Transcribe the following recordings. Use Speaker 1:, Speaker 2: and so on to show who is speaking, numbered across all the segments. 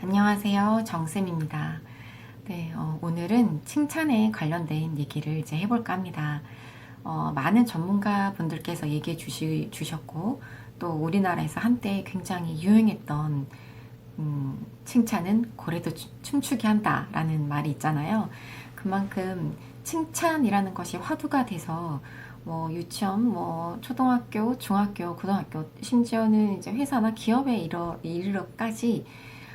Speaker 1: 안녕하세요. 정쌤입니다. 네, 오늘은 칭찬에 관련된 얘기를 이제 해볼까 합니다. 많은 전문가 분들께서 얘기해 주셨고, 또 우리나라에서 한때 굉장히 유행했던, 칭찬은 고래도 춤추게 한다라는 말이 있잖아요. 그만큼 칭찬이라는 것이 화두가 돼서, 뭐, 유치원, 뭐, 초등학교, 중학교, 고등학교, 심지어는 이제 회사나 기업에 이르러까지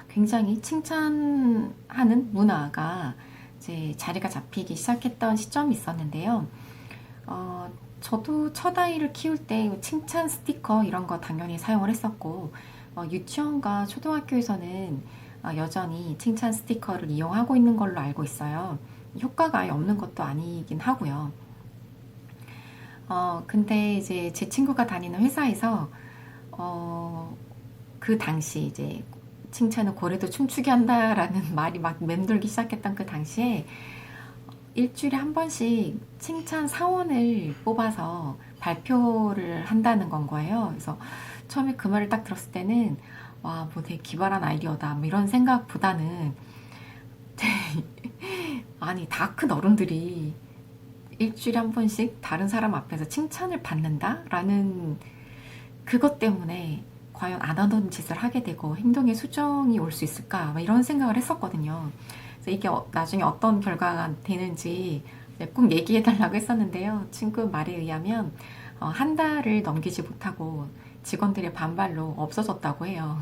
Speaker 1: 굉장히 칭찬하는 문화가 이제 자리가 잡히기 시작했던 시점이 있었는데요. 저도 첫 아이를 키울 때 칭찬 스티커 이런 거 당연히 사용을 했었고, 유치원과 초등학교에서는 여전히 칭찬 스티커를 이용하고 있는 걸로 알고 있어요. 효과가 아예 없는 것도 아니긴 하고요. 근데 이제 제 친구가 다니는 회사에서, 그 당시 이제 칭찬은 고래도 춤추게 한다라는 말이 막 맴돌기 시작했던 그 당시에 일주일에 한 번씩 칭찬 사원을 뽑아서 발표를 한다는 건 거예요. 그래서 처음에 그 말을 딱 들었을 때는 와, 뭐 되게 기발한 아이디어다. 뭐 이런 생각보다는 아니, 다 큰 어른들이 일주일에 한 번씩 다른 사람 앞에서 칭찬을 받는다라는 그것 때문에 과연 안 하던 짓을 하게 되고 행동에 수정이 올 수 있을까? 이런 생각을 했었거든요. 그래서 이게 나중에 어떤 결과가 되는지 꼭 얘기해 달라고 했었는데요. 친구 말에 의하면 한 달을 넘기지 못하고 직원들의 반발로 없어졌다고 해요.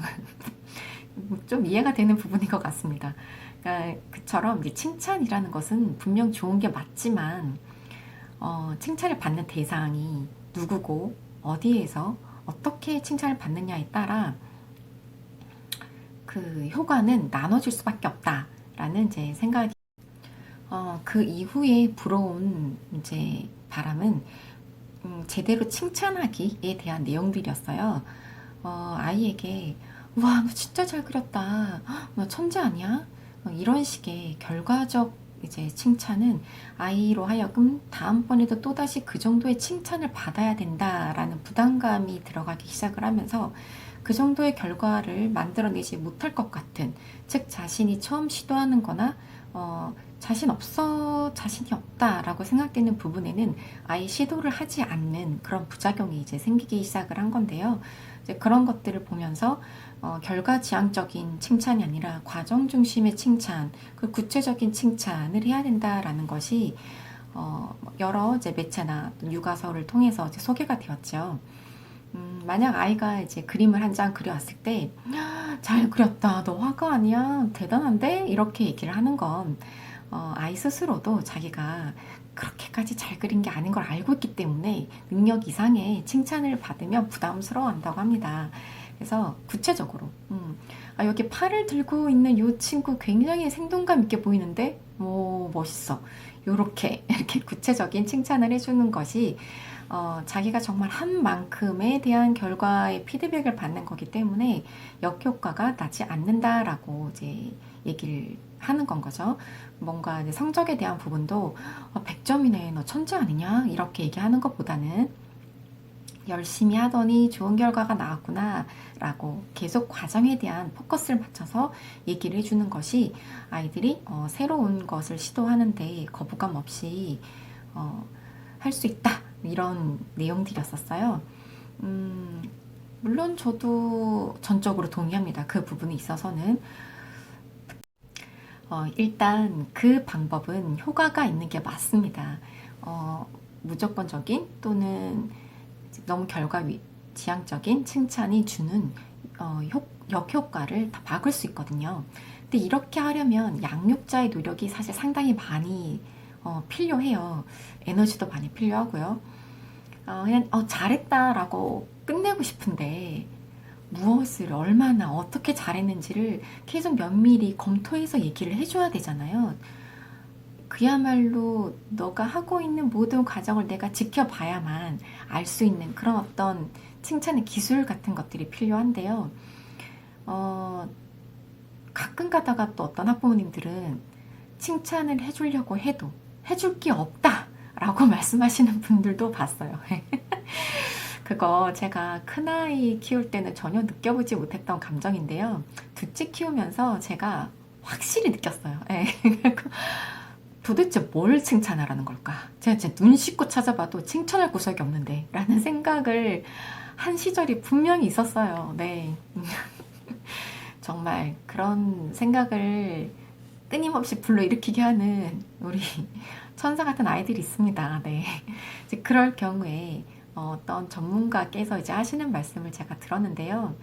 Speaker 1: 좀 이해가 되는 부분인 것 같습니다. 그러니까 그처럼 이제 칭찬이라는 것은 분명 좋은 게 맞지만 칭찬을 받는 대상이 누구고 어디에서 어떻게 칭찬을 받느냐에 따라 그 효과는 나눠질 수밖에 없다라는 이제 생각이 그 이후에 불어온 이제 바람은 제대로 칭찬하기에 대한 내용들이었어요. 아이에게 와, 너 진짜 잘 그렸다. 헉, 너 천재 아니야? 이런 식의 결과적 이제 칭찬은 아이로 하여금 다음번에도 또다시 그 정도의 칭찬을 받아야 된다라는 부담감이 들어가기 시작을 하면서 그 정도의 결과를 만들어내지 못할 것 같은, 즉 자신이 처음 시도하는 거나 자신이 없다라고 생각되는 부분에는 아예 시도를 하지 않는 그런 부작용이 이제 생기기 시작을 한 건데요. 이제 그런 것들을 보면서 결과 지향적인 칭찬이 아니라 과정 중심의 칭찬, 그 구체적인 칭찬을 해야 된다라는 것이 여러 이제 매체나 육아서를 통해서 이제 소개가 되었죠. 만약 아이가 이제 그림을 한 장 그려왔을 때, 잘 그렸다, 너 화가 아니야, 대단한데? 이렇게 얘기를 하는 건, 아이 스스로도 자기가 그렇게까지 잘 그린 게 아닌 걸 알고 있기 때문에 능력 이상의 칭찬을 받으면 부담스러워 한다고 합니다. 그래서 구체적으로, 여기 팔을 들고 있는 이 친구 굉장히 생동감 있게 보이는데, 오, 멋있어. 이렇게 구체적인 칭찬을 해주는 것이 자기가 정말 한 만큼에 대한 결과의 피드백을 받는 거기 때문에 역효과가 나지 않는다라고 이제 얘기를 하는 건 거죠. 뭔가 이제 성적에 대한 부분도 100점이네, 너 천재 아니냐? 이렇게 얘기하는 것보다는 열심히 하더니 좋은 결과가 나왔구나 라고 계속 과정에 대한 포커스를 맞춰서 얘기를 해주는 것이 아이들이 새로운 것을 시도하는데 거부감 없이 할 수 있다, 이런 내용들이었었어요. 물론 저도 전적으로 동의합니다. 그 부분에 있어서는 일단 그 방법은 효과가 있는 게 맞습니다. 무조건적인 또는 너무 결과 지향적인 칭찬이 주는 역효과를 다 막을 수 있거든요. 근데 이렇게 하려면 양육자의 노력이 사실 상당히 많이 필요해요. 에너지도 많이 필요하고요. 그냥 잘했다라고 끝내고 싶은데 무엇을 얼마나 어떻게 잘했는지를 계속 면밀히 검토해서 얘기를 해줘야 되잖아요. 그야말로 너가 하고 있는 모든 과정을 내가 지켜봐야만 알 수 있는 그런 어떤 칭찬의 기술 같은 것들이 필요한데요. 가끔 가다가 또 어떤 학부모님들은 칭찬을 해주려고 해도 해줄 게 없다 라고 말씀하시는 분들도 봤어요. 그거 제가 큰아이 키울 때는 전혀 느껴보지 못했던 감정인데요. 둘째 키우면서 제가 확실히 느꼈어요. 예. 도대체 뭘 칭찬하라는 걸까? 제가 진짜 눈 씻고 찾아봐도 칭찬할 구석이 없는데 라는 생각을 한 시절이 분명히 있었어요. 네. 정말 그런 생각을 끊임없이 불러일으키게 하는 우리 천사 같은 아이들이 있습니다. 네. 이제 그럴 경우에 어떤 전문가께서 이제 하시는 말씀을 제가 들었는데요.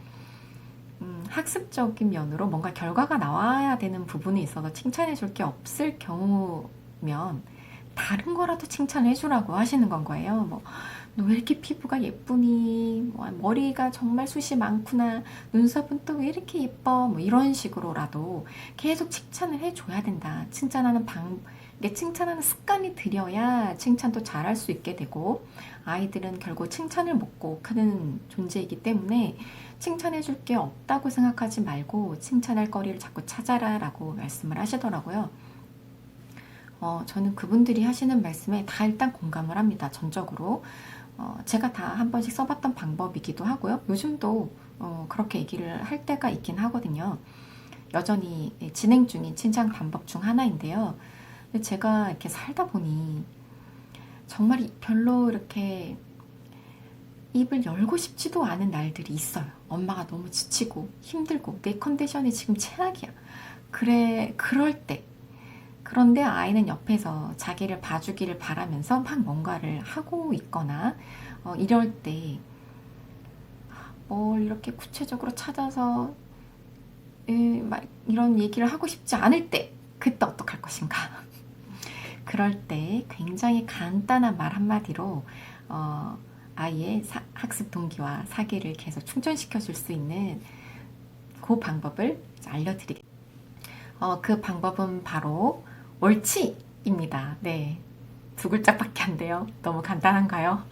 Speaker 1: 학습적인 면으로 뭔가 결과가 나와야 되는 부분이 있어서 칭찬해 줄 게 없을 경우면 다른 거라도 칭찬해 주라고 하시는 건 거예요. 뭐, 너 왜 이렇게 피부가 예쁘니? 뭐, 머리가 정말 숱이 많구나. 눈썹은 또 왜 이렇게 예뻐? 뭐 이런 식으로라도 계속 칭찬을 해줘야 된다. 이게 칭찬하는 습관이 들여야 칭찬도 잘할 수 있게 되고, 아이들은 결국 칭찬을 먹고 크는 존재이기 때문에 칭찬해 줄 게 없다고 생각하지 말고 칭찬할 거리를 자꾸 찾아라 라고 말씀을 하시더라고요. 저는 그분들이 하시는 말씀에 다 일단 공감을 합니다. 전적으로. 제가 다 한 번씩 써봤던 방법이기도 하고요. 요즘도 그렇게 얘기를 할 때가 있긴 하거든요. 여전히 진행 중인 칭찬 방법 중 하나인데요. 근데 제가 이렇게 살다 보니 정말 별로 이렇게 입을 열고 싶지도 않은 날들이 있어요. 엄마가 너무 지치고 힘들고 내 컨디션이 지금 최악이야. 그래, 그럴 때. 그런데 아이는 옆에서 자기를 봐주기를 바라면서 막 뭔가를 하고 있거나 이럴 때 뭘 이렇게 구체적으로 찾아서 막 이런 얘기를 하고 싶지 않을 때 그때 어떡할 것인가. 그럴 때 굉장히 간단한 말 한마디로 아이의 학습 동기와 사기를 계속 충전시켜 줄 수 있는 그 방법을 알려드리겠습니다. 그 방법은 바로 옳지입니다. 네. 두 글자밖에 안 돼요. 너무 간단한가요?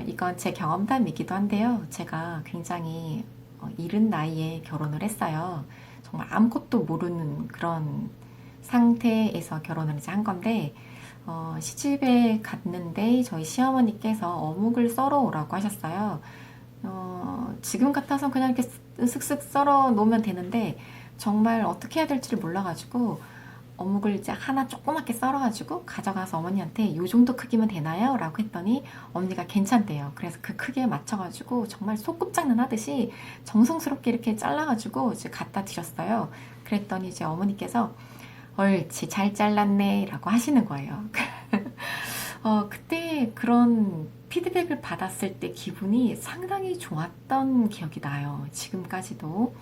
Speaker 1: 이건 제 경험담이기도 한데요. 제가 굉장히 이른 나이에 결혼을 했어요. 정말 아무것도 모르는 그런 상태에서 결혼을 이제 한 건데, 시집에 갔는데 저희 시어머니께서 어묵을 썰어 오라고 하셨어요. 지금 같아서 그냥 이렇게 슥슥 썰어 놓으면 되는데, 정말 어떻게 해야 될지를 몰라가지고, 어묵을 이제 하나 조그맣게 썰어가지고 가져가서 어머니한테 요 정도 크기면 되나요? 라고 했더니 언니가 괜찮대요. 그래서 그 크기에 맞춰가지고 정말 소꿉장난 하듯이 정성스럽게 이렇게 잘라가지고 이제 갖다 드렸어요. 그랬더니 이제 어머니께서 옳지, 잘 잘랐네 라고 하시는 거예요. 그때 그런 피드백을 받았을 때 기분이 상당히 좋았던 기억이 나요. 지금까지도.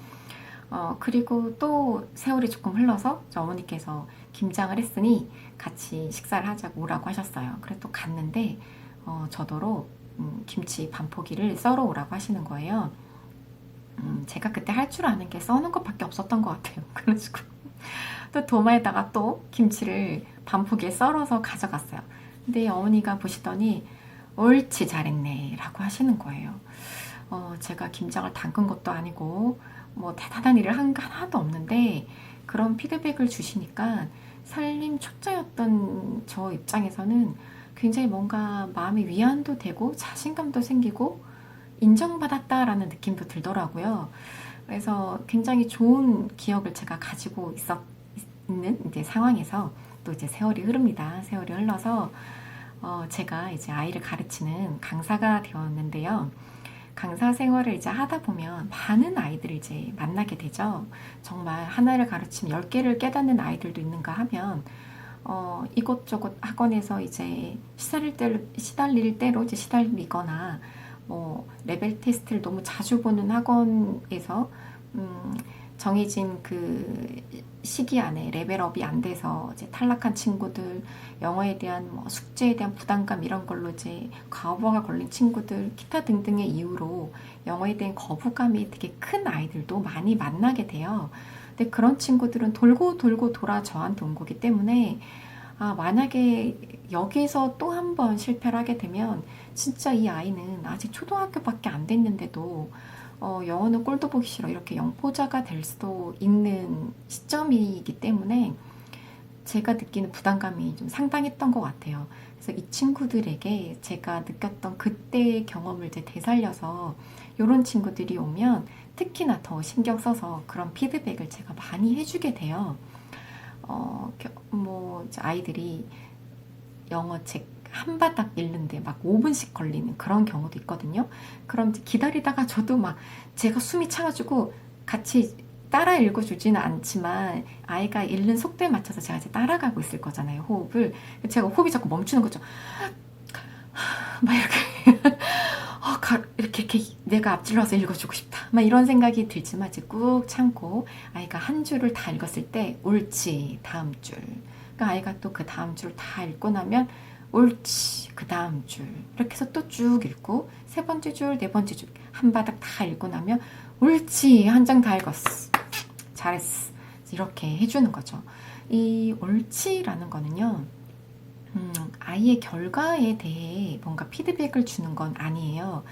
Speaker 1: 그리고 또 세월이 조금 흘러서 저 어머니께서 김장을 했으니 같이 식사를 하자고 오라고 하셨어요. 그래서 또 갔는데 저더러 김치 반포기를 썰어 오라고 하시는 거예요. 제가 그때 할 줄 아는 게 써는 것밖에 없었던 것 같아요. 그래가지고 또 도마에다가 또 김치를 반포기에 썰어서 가져갔어요. 근데 어머니가 보시더니 옳지 잘했네 라고 하시는 거예요. 제가 김장을 담근 것도 아니고 뭐 대단한 일을 한 게 하나도 없는데 그런 피드백을 주시니까 살림 초짜였던 저 입장에서는 굉장히 뭔가 마음의 위안도 되고 자신감도 생기고 인정받았다라는 느낌도 들더라고요. 그래서 굉장히 좋은 기억을 제가 가지고 있는 이제 상황에서 또 이제 세월이 흐릅니다. 세월이 흘러서 제가 이제 아이를 가르치는 강사가 되었는데요. 강사 생활을 이제 하다 보면 많은 아이들을 이제 만나게 되죠. 정말 하나를 가르치면 10개를 깨닫는 아이들도 있는가 하면, 이곳저곳 학원에서 이제 시달릴 대로 이제 시달리거나, 뭐, 레벨 테스트를 너무 자주 보는 학원에서, 정해진 그 시기 안에 레벨업이 안 돼서 이제 탈락한 친구들, 영어에 대한 뭐 숙제에 대한 부담감 이런 걸로 이제 과부하가 걸린 친구들, 기타 등등의 이유로 영어에 대한 거부감이 되게 큰 아이들도 많이 만나게 돼요. 근데 그런 친구들은 돌고 돌고 돌아 저한테 온 거기 때문에 만약에 여기서 또 한 번 실패를 하게 되면 진짜 이 아이는 아직 초등학교밖에 안 됐는데도 영어는 꼴도 보기 싫어 이렇게 영포자가 될 수도 있는 시점이기 때문에 제가 느끼는 부담감이 좀 상당했던 것 같아요. 그래서 이 친구들에게 제가 느꼈던 그때의 경험을 이제 되살려서 이런 친구들이 오면 특히나 더 신경 써서 그런 피드백을 제가 많이 해주게 돼요. 뭐 이제 아이들이 영어책 한 바닥 읽는데 막 5분씩 걸리는 그런 경우도 있거든요. 그럼 이제 기다리다가 저도 막 제가 숨이 차가지고 같이 따라 읽어주지는 않지만 아이가 읽는 속도에 맞춰서 제가 이제 따라가고 있을 거잖아요. 호흡을. 제가 호흡이 자꾸 멈추는 거죠. 막 이렇게 이렇게 내가 앞질러서 읽어주고 싶다. 막 이런 생각이 들지만 이제 꾹 참고 아이가 한 줄을 다 읽었을 때 옳지 다음 줄. 그러니까 아이가 또 그 다음 줄 다 읽고 나면 옳지 그 다음 줄 이렇게 해서 또 쭉 읽고 세 번째 줄, 네 번째 줄 한 바닥 다 읽고 나면 옳지 한 장 다 읽었어. 잘했어. 이렇게 해주는 거죠. 이 옳지라는 거는요. 아이의 결과에 대해 뭔가 피드백을 주는 건 아니에요.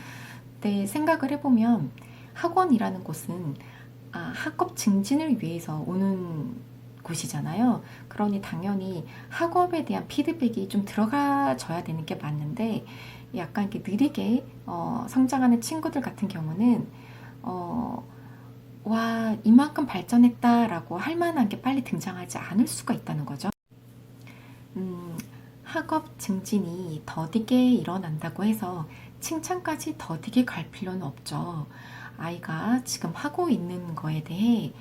Speaker 1: 근데 생각을 해보면 학원이라는 곳은 학업 증진을 위해서 오는 곳이잖아요. 그러니 당연히 학업에 대한 피드백이 좀 들어가줘야 되는 게 맞는데 약간 이렇게 느리게 성장하는 친구들 같은 경우는 와 이만큼 발전했다라고 할 만한 게 빨리 등장하지 않을 수가 있다는 거죠. 학업 증진이 더디게 일어난다고 해서 칭찬까지 더디게 갈 필요는 없죠. 아이가 지금 하고 있는 거에 대해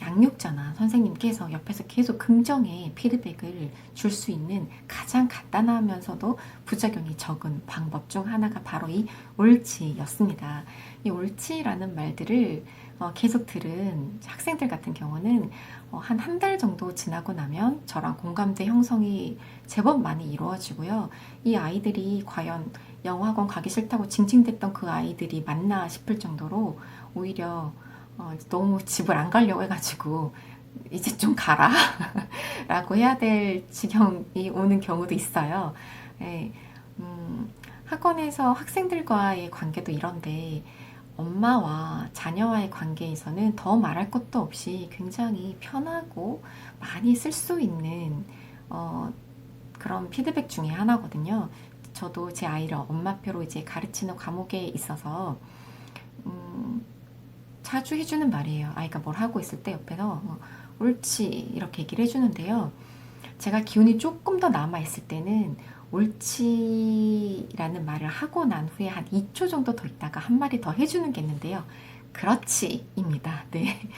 Speaker 1: 양육자나 선생님께서 옆에서 계속 긍정의 피드백을 줄 수 있는 가장 간단하면서도 부작용이 적은 방법 중 하나가 바로 이 옳지였습니다. 이 옳지라는 말들을 계속 들은 학생들 같은 경우는 한 달 정도 지나고 나면 저랑 공감대 형성이 제법 많이 이루어지고요. 이 아이들이 과연 영어학원 가기 싫다고 징징댔던 그 아이들이 맞나 싶을 정도로 오히려 너무 집을 안 가려고 해가지고 이제 좀 가라 라고 해야 될 지경이 오는 경우도 있어요. 네, 학원에서 학생들과의 관계도 이런데 엄마와 자녀와의 관계에서는 더 말할 것도 없이 굉장히 편하고 많이 쓸 수 있는 그런 피드백 중에 하나거든요. 저도 제 아이를 엄마표로 이제 가르치는 과목에 있어서 자주 해주는 말이에요. 아이가 뭘 하고 있을 때 옆에서 옳지 이렇게 얘기를 해주는데요. 제가 기운이 조금 더 남아있을 때는 옳지라는 말을 하고 난 후에 한 2초 정도 더 있다가 한 마디 더 해주는 게 있는데요. 그렇지입니다. 네.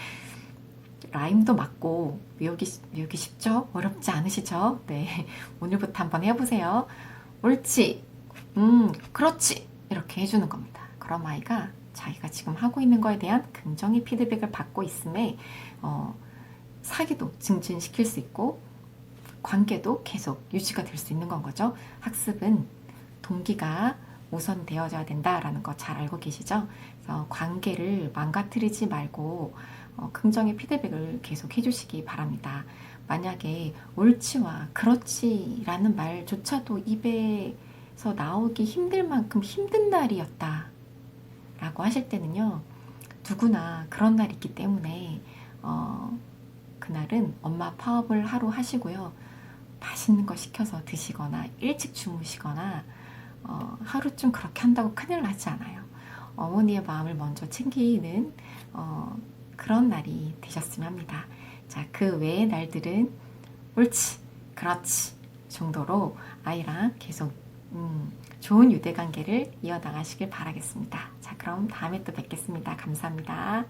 Speaker 1: 라임도 맞고 외우기 쉽죠? 어렵지 않으시죠? 네. 오늘부터 한번 해보세요. 옳지. 그렇지. 이렇게 해주는 겁니다. 그럼 아이가 자기가 지금 하고 있는 거에 대한 긍정의 피드백을 받고 있음에 사기도 증진시킬 수 있고 관계도 계속 유지가 될 수 있는 건 거죠. 학습은 동기가 우선되어져야 된다라는 거 잘 알고 계시죠? 그래서 관계를 망가뜨리지 말고 긍정의 피드백을 계속 해주시기 바랍니다. 만약에 옳지와 그렇지라는 말조차도 입에서 나오기 힘들 만큼 힘든 날이었다 라고 하실 때는요. 누구나 그런 날이 있기 때문에 그날은 엄마 파업을 하루 하시고요. 맛있는 거 시켜서 드시거나 일찍 주무시거나 하루쯤 그렇게 한다고 큰일 나지 않아요. 어머니의 마음을 먼저 챙기는 그런 날이 되셨으면 합니다. 자, 그 외의 날들은 옳지, 그렇지 정도로 아이랑 계속 좋은 유대관계를 이어나가시길 바라겠습니다. 자, 그럼 다음에 또 뵙겠습니다. 감사합니다.